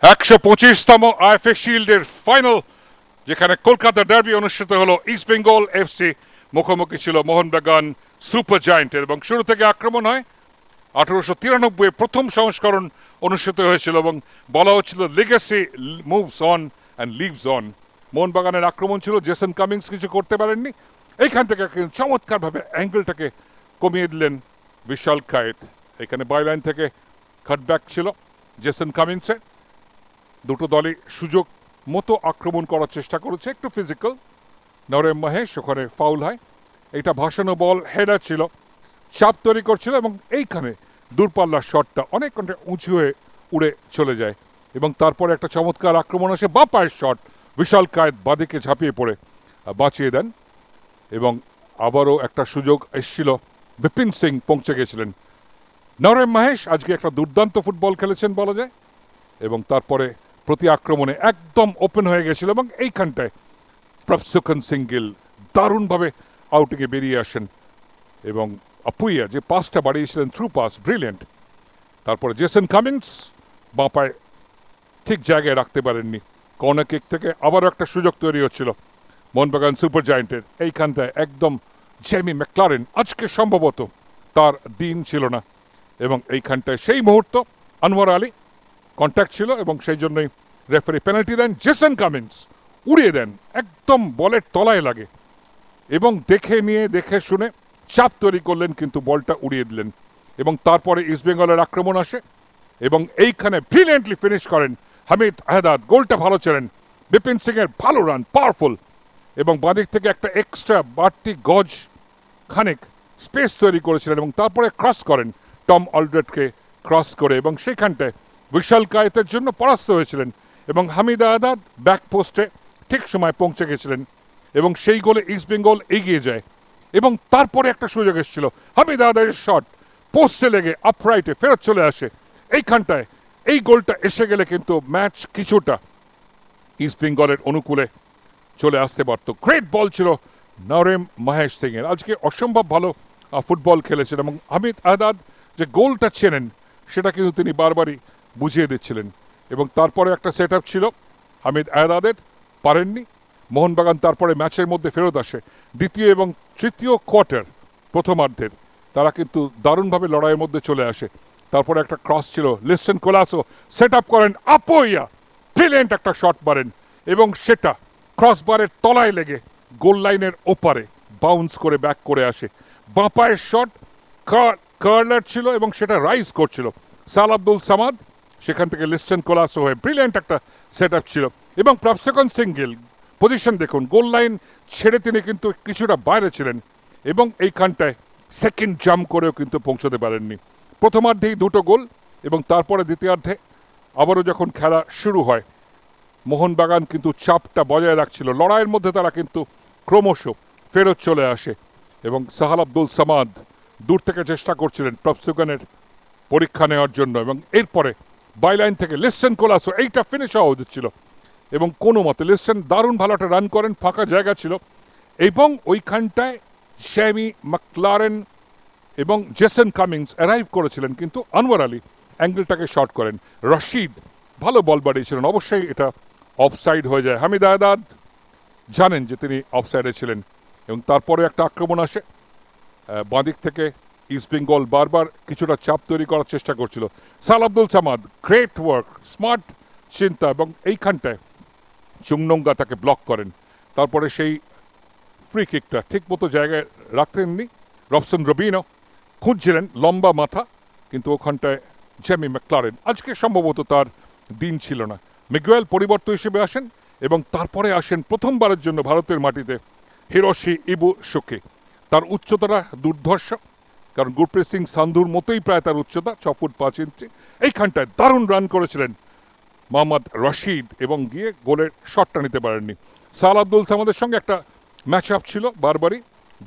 125তম IFA শিল্ডের final, যেখানে Kolkata derby অনুষ্ঠিত হলো। ইস্ট বেঙ্গল এফসি মুখোমুখি ছিল মোহনবাগান সুপার জায়ান্টের, এবং শুরু থেকে আক্রমণ হয়। 1893 প্রথম সংস্করণ অনুষ্ঠিত হয়েছিল এবং বলা হচ্ছিল legacy moves on and leaves on. মোহনবাগানের আক্রমণ ছিল, জেসন কামিংস কিছু করতে পারেননি। এইখান থেকে চমৎকারভাবে অ্যাঙ্গেলটাকে কমিয়ে দিলেন বিশাল কায়েত। এখানে বাইলাইন থেকে কাটব্যাক ছিল জেসন কামিংসের। দুটো দলই সুযোগ মতো আক্রমণ করার চেষ্টা করেছে, একটু ফিজিক্যাল। নরেম মহেশ ওখানে ফাউল হয়। এটা ভাসানো বল, হেডার ছিল, চাপ তৈরি করছিল এবং এইখানে দূরপাল্লার শটটা অনেকটা উঁচু হয়ে উড়ে চলে যায় এবং তারপরে একটা চমৎকার আক্রমণ আসে, বা পায়ের শট। বিশাল কায়েত বাদিকে ঝাঁপিয়ে পড়ে বাঁচিয়ে দেন এবং আবারও একটা সুযোগ এসেছিল। বিপিন সিং পৌঁছে গেছিলেন। নরেম মহেশ আজকে একটা দুর্দান্ত ফুটবল খেলেছেন বলা যায়, এবং তারপরে প্রতি আক্রমণে একদম ওপেন হয়ে গেছিল এবং এইখানটায় প্রফসুকন সিঙ্গিল দারুণভাবে আউটিংয়ে বেরিয়ে আসেন এবং আপুইয়া যে পাসটা বাড়িয়েছিলেন, থ্রু পাস, ব্রিলিয়েন্ট। তারপরে জেসন কামিংস বাঁ পায়ে ঠিক জায়গায় রাখতে পারেননি। কর্নার কিক থেকে আবারও একটা সুযোগ তৈরি হচ্ছিল মোহনবাগান সুপার জায়ান্টের। এইখানটায় একদম জেমি ম্যাকলারেন আজকে সম্ভবত তার দিন ছিল না, এবং এইখানটায় সেই মুহূর্ত আনোয়ার আলী কন্ট্যাক্ট ছিল এবং সেই জন্যই রেফারি পেনাল্টি দেন। জেসন কামিংস উড়িয়ে দেন, একদম বলের তলায় লাগে এবং দেখে শুনে চাপ তৈরি করলেন, কিন্তু বলটা উড়িয়ে দিলেন। এবং তারপরে ইস্টবেঙ্গলের আক্রমণ আসে এবং এইখানে ব্রিলিয়েন্টলি ফিনিশ করেন হামিদ আহদাদ। গোলটা ভালো ছিলেন, বিপিন সিং এর ভালো রান, পাওয়ারফুল, এবং বাঁদিক থেকে একটা এক্সট্রা বাড়তি গজ খানিক স্পেস তৈরি করেছিলেন এবং তারপরে ক্রস করেন টম অলড্রেডকে ক্রস করে, এবং সেখানটায় বিশাল কায়েতের জন্য পরাস্ত হয়েছিলেন এবং হামিদ আহদাদ ব্যাক পোস্টে ঠিক সময় পৌঁছে গেছিলেন এবং সেই গোলে ইস্টবেঙ্গল এগিয়ে যায়। এবং তারপরে একটা সুযোগ এসেছিল, হামিদ আহদাদের শট পোস্টে লেগে আপরাইটে ফেরত চলে আসে। এইখানটায় এই গোলটা এসে গেলে কিন্তু ম্যাচ কিছুটা ইস্টবেঙ্গলের অনুকূলে চলে আসতে পারত। গ্রেট বল ছিল নরেম মহেশ সিং এর। আজকে অসম্ভব ভালো ফুটবল খেলেছেন এবং হামিদ আহদাদ যে গোলটা চেনেন সেটা কিন্তু তিনি বারবারই বুঝিয়ে দিচ্ছিলেন। এবং তারপরে একটা সেট আপ ছিল হামিদ আহদাদের, পারেননি। মোহনবাগান তারপরে ম্যাচের মধ্যে ফেরত আসে। দ্বিতীয় এবং তৃতীয় কোয়ার্টার প্রথমার্ধের তারা কিন্তু দারুণভাবে লড়াইয়ের মধ্যে চলে আসে। তারপরে একটা ক্রস ছিল, লিস্টন কোলাসো সেট আপ করেন, আপোয়া ব্রিলিয়েন্ট একটা শট মারেন এবং সেটা ক্রসবারের তলায় লেগে গোল লাইনের ওপারে বাউন্স করে ব্যাক করে আসে। বাঁ পায়ের শট, কার্লার ছিল এবং সেটা রাইজ করছিল সাল আব্দুল সামাদ, সেখান থেকে লিস্টন কোলাসো হয়ে ব্রিলিয়েন্ট একটা সেট আপ ছিল। এবং প্রফসুকন সিঙ্গেল পজিশন দেখুন, গোল লাইন ছেড়ে তিনি কিন্তু কিছুটা বাইরে ছিলেন এবং এইখানটায় সেকেন্ড জাম্প করেও কিন্তু পৌঁছতে পারেননি। প্রথমার্ধেই দুটো গোল এবং তারপরে দ্বিতীয়ার্ধে আবারও যখন খেলা শুরু হয়, মোহনবাগান কিন্তু চাপটা বজায় রাখছিল। লড়াইয়ের মধ্যে তারা কিন্তু ক্রমশ ফেরত চলে আসে এবং সাহাল আব্দুল সামাদ দূর থেকে চেষ্টা করছিলেন প্রফসুকনের পরীক্ষা নেওয়ার জন্য, এবং এরপরে বাইলাইন থেকে লিস্টন কোলাসো এইটা ফিনিশ হওয়া উচিত ছিল এবং কোনো মতে লিস্টন দারুণ ভালো একটা রান করেন, ফাঁকা জায়গা ছিল এবং ওইখানটায় জ্যামি ম্যাকলারেন এবং জেসন কামিংস অ্যারাইভ করেছিলেন, কিন্তু আনোয়ার আলী অ্যাঙ্গেলটাকে শর্ট করেন। রশিদ ভালো বল বাড়িয়েছিলেন, অবশ্যই এটা অফসাইড হয়ে যায়। হামিদ আহদাদ জানেন যে তিনি অফসাইডে ছিলেন এবং তারপরে একটা আক্রমণ আসে বাঁদিক থেকে। ইস্টবেঙ্গল বারবার কিছুটা চাপ তৈরি করার চেষ্টা করছিল। সাল Abdul Samad great work, smart চিন্তা, এবং এইখানটায় চুংনঙ্গা তাকে ব্লক করেন। তারপরে সেই ফ্রি কিকটা ঠিক মতো জায়গায় রাখতেননি। রবসন রবিনো খুঁজছিলেন লম্বা মাথা, কিন্তু ওখানটায় জ্যামি ম্যাকলারেন আজকে সম্ভবত তার দিন ছিল না। মিগুয়েল পরিবর্তন হিসেবে আসেন এবং তারপরে আসেন প্রথমবারের জন্য ভারতের মাটিতে হিরোশি ইবুসুকি। তার উচ্চতাটা দুর্ধর্ষ, কারণ গুরপ্রীত সিং সান্ধুর মতোই প্রায় তার উচ্চতা, 6 ফুট 5 ইঞ্চি। এইখানটায় দারুণ রান করেছিলেন মোহাম্মদ রশিদ এবং গিয়ে গোলের শটটা নিতে পারেননি। সাল আব্দুল সামাদের সঙ্গে একটা ম্যাচ আপ ছিল বারবারই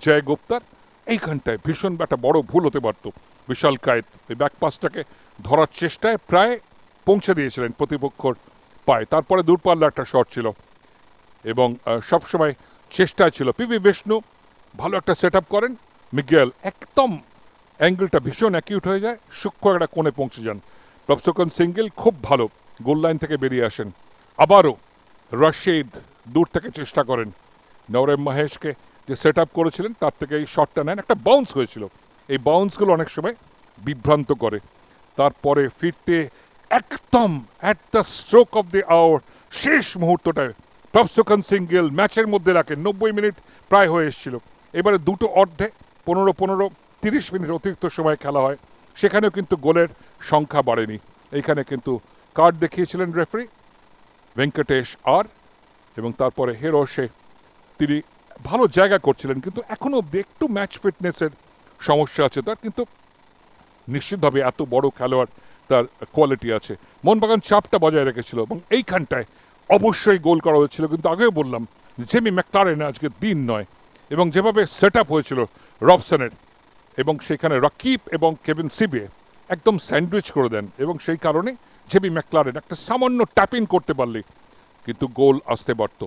জয় গুপ্তার। এইখানটায় ভীষণ একটা বড় ভুল হতে পারত। বিশাল কায়েত ওই ব্যাকপাসটাকে ধরার চেষ্টায় প্রায় পৌঁছে দিয়েছিলেন প্রতিপক্ষর পায়। তারপরে দূরপাল্লা একটা শট ছিল এবং সবসময় চেষ্টায় ছিল পিভি বিষ্ণু ভালো একটা সেট আপ করেন। মিগুয়েল একদম অ্যাঙ্গেলটা ভীষণ অ্যাকিউট হয়ে যায়, সূক্ষ্ম একটা কোণে পৌঁছে যান। প্রফসুকন সিঙ্গেল খুব ভালো গোল লাইন থেকে বেরিয়ে আসেন। আবারও রশিদ দূর থেকে চেষ্টা করেন, নওরেম মাহেশকে যে সেট আপ করেছিলেন তার থেকে এই শটটা নেন, একটা বাউন্স হয়েছিল। এই বাউন্সগুলো অনেক সময় বিভ্রান্ত করে। তারপরে ফিরতে একদম at the stroke of the hour শেষ মুহূর্তটায় প্রভসোকন সিং গিল ম্যাচের মধ্যে রাখেন। 90 মিনিট প্রায় হয়ে এসেছিল, এবারে দুটো অর্ধে 15-15-30 মিনিট অতিরিক্ত সময় খেলা হয়, সেখানেও কিন্তু গোলের সংখ্যা বাড়েনি। এইখানে কিন্তু কার্ড দেখিয়েছিলেন রেফারি ভেঙ্কটেশ আর, এবং তারপরে হিরোশি তিনি ভালো জায়গা করছিলেন, কিন্তু এখনো অব্দি একটু ম্যাচ ফিটনেসের সমস্যা আছে তার, কিন্তু নিশ্চিতভাবে এত বড় খেলোয়াড়, তার কোয়ালিটি আছে। মোহনবাগান চাপটা বজায় রেখেছিল এবং এইখানটায় অবশ্যই গোল করা হয়েছিল, কিন্তু আগেও বললাম জেমি ম্যাকলারেন আজকে দিন নয়, এবং যেভাবে সেট আপ হয়েছিল রবসনের, এবং সেখানে রাকিব এবং কেভিন সিবে একদম স্যান্ডউইচ করে দেন, এবং সেই কারণে জেমি ম্যাকলারেন একটা সামান্য ট্যাপ ইন করতে পারলে কিন্তু গোল আসতে পারত।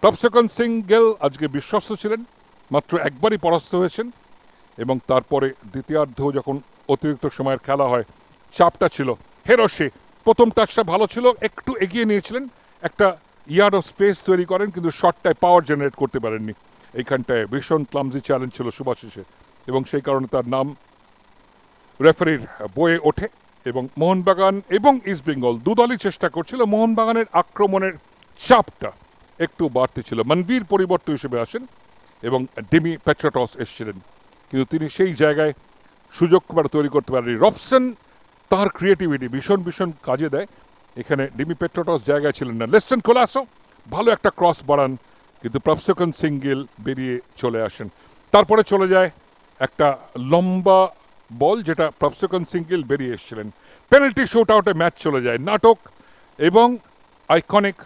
প্রভসোকন সিং গিল আজকে বিশ্বস্ত ছিলেন, মাত্র একবারই পরাস্ত হয়েছেন, এবং তারপরে দ্বিতীয়ার্ধ যখন অতিরিক্ত সময়ের খেলা হয় চাপটা ছিল। হিরোশি প্রথম টাচটা ভালো ছিল, একটু এগিয়ে নিয়েছিলেন, একটা ইয়ার্ড অফ স্পেস তৈরি করেন, কিন্তু শটটায় পাওয়ার জেনারেট করতে পারেননি। এইখানটায় ভীষণ ক্লামজি চ্যালেঞ্জ ছিল সুভাশিসের, এবং সেই কারণে তার নাম রেফারির বইয়ে ওঠে। এবং মোহনবাগান এবং ইস্ট বেঙ্গল দুদলই চেষ্টা করছিল, মোহনবাগানের আক্রমণের চাপটা একটু বাড়তে ছিল। মনবীর পরিবর্তে হিসেবে আসেন এবং ডিমি পেট্রাটস এসেছিলেন, কিন্তু তিনি সেই জায়গায় সুযোগ তৈরি করতে পারেনি। রবসন তার ক্রিয়েটিভিটি ভীষণ ভীষণ কাজে দেয়, এখানে ডিমি পেট্রাটস জায়গায় ছিলেন না। লেস্টন কোলাসো ভালো একটা ক্রস বাড়ান, কিন্তু প্রভসোকন সিং গিল বেরিয়ে চলে আসেন। তারপরে চলে যায় একটা লম্বা বল, যেটা প্রভসোকন সিং গিল বেরিয়ে এসেছিলেন। পেনাল্টি শুট আউটে ম্যাচ চলে যায়। নাটক এবং আইকনিক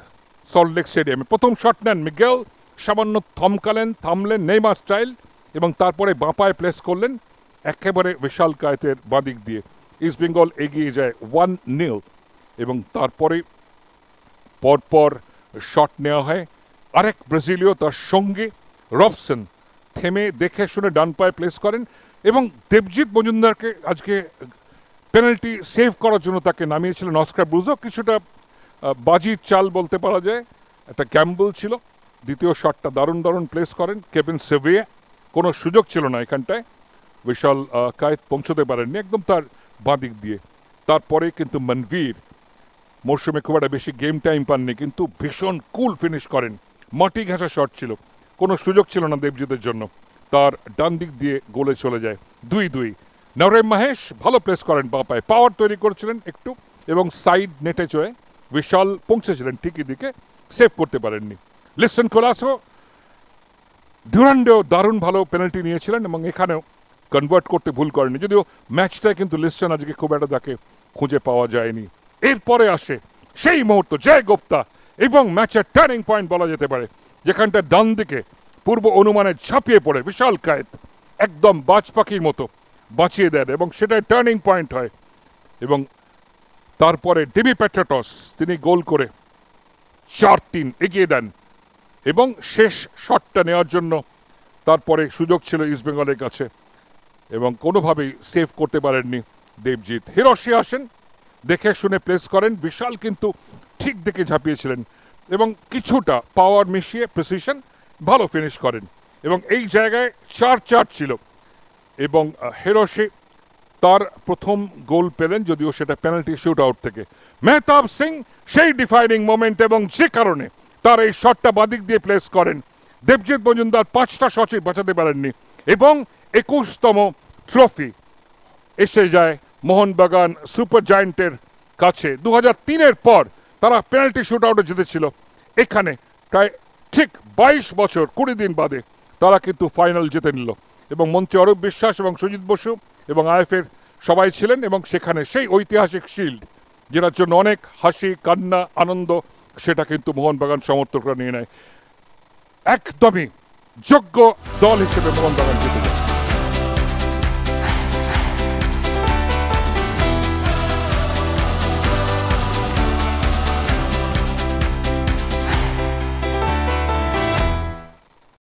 সল্টলেক স্টেডিয়ামে প্রথম শট নেন মিগেল, সামান্য থামলেন নেইমার স্টাইল, এবং তারপরে বাঁপায় প্লেস করলেন একেবারে বিশাল কায়েতের বাঁদিক দিয়ে। ইস্ট বেঙ্গল এগিয়ে যায় 1-0, এবং তারপরে পরপর শট নেওয়া হয়। আরেক ব্রাজিলীয় তার সঙ্গে রবসন থেমে দেখে শুনে ডান পায়ে প্লেস করেন, এবং দেবজিৎ মজুমদারকে আজকে পেনাল্টি সেভ করার জন্য তাকে নামিয়েছিলেন অস্কার ব্রুজো। কিছুটা বাজির চাল বলতে পারা যায়, একটা গ্যাম্বল ছিল। দ্বিতীয় শটটা দারুণ প্লেস করেন কেভিন সেভিয়া, কোনো সুযোগ ছিল না এখানটায়, বিশাল কায়েত পৌঁছতে পারেননি একদম তার বাঁদিক দিয়ে। তারপরে কিন্তু মনবীর মরশুমে খুব একটা বেশি গেম টাইম পাননি, কিন্তু ভীষণ কুল ফিনিশ করেন। মাটি ঘেঁষা শট ছিল, কোনো সুযোগ ছিল না দেবজিতের জন্য, তার ডান দিক দিয়ে গোলে চলে যায় 2-2। নওরেম মাহেশ ভালো প্লেস করেন বাঁ পায়ে, পাওয়ার তৈরি করেছিলেন একটু, এবং সাইড নেটে চয়ে বিশাল পৌঁছেছিলেন ঠিকই দিকে, সেভ করতে পারেননি। লিস্টন কোলাসো ডুরান্ডেও দারুণ ভালো পেনাল্টি নিয়েছিলেন, এবং এখানেও কনভার্ট করতে ভুল করেনি, যদিও ম্যাচটায় কিন্তু লিস্টন আজকে খুব একটা তাকে খুঁজে পাওয়া যায়নি। এরপরে আসে সেই মুহূর্ত, জয় গুপ্তা, এবং ম্যাচের টার্নিং পয়েন্ট বলা যেতে পারে, যেখানটা ডান দিকে পূর্ব অনুমানে ঝাঁপিয়ে পড়ে বিশাল কায়েত, একদম বাজ পাখির মতো বাঁচিয়ে দেন, এবং সেটাই টার্নিং পয়েন্ট হয়। এবং তারপরে ডিমি পেট্রাটস তিনি গোল করে 4-3 এগিয়ে দেন, এবং শেষ শটটা নেওয়ার জন্য তারপরে সুযোগ ছিল ইস্টবেঙ্গলের কাছে, এবং কোনোভাবেই সেভ করতে পারেননি দেবজিৎ। হিরোশি আসেন, দেখে শুনে প্লেস করেন, বিশাল কিন্তু ঠিক দিকে ঝাঁপিয়েছিলেন, এবং কিছুটা পাওয়ার মিশিয়ে প্রিসিশন ভালো ফিনিশ করেন, এবং এই জায়গায় 4-4 ছিল, এবং হিরোশি তার প্রথম গোল পেলেন, যদিও সেটা পেনাল্টি শুট আউট থেকে। মেহতাব সিং সেই ডিফাইনিং মোমেন্ট, এবং যে কারণে তার এই শটটা বাদিক দিয়ে প্লেস করেন। দেবজিৎ মজুমদার 5টা শটই বাঁচাতে পারেননি, এবং 21তম ট্রফি এসে যায় মোহনবাগান সুপার জায়ান্টের কাছে। 2003-এর পর তারা পেনাল্টি শুট আউটে জিতেছিল, এখানে প্রায় ঠিক 22 বছর 20 দিন বাদে তারা কিন্তু ফাইনাল জিতে নিল, এবং মন্ত্রী অরূপ বিশ্বাস এবং সুজিত বসু এবং আইএফের সবাই ছিলেন, এবং সেখানে সেই ঐতিহাসিক শিল্ড, যেটার জন্য অনেক হাসি কান্না আনন্দ, সেটা কিন্তু মোহনবাগান সমর্থকরা নিয়ে নেয়। একদমই যোগ্য দল হিসেবে মোহনবাগান জিতে যায়।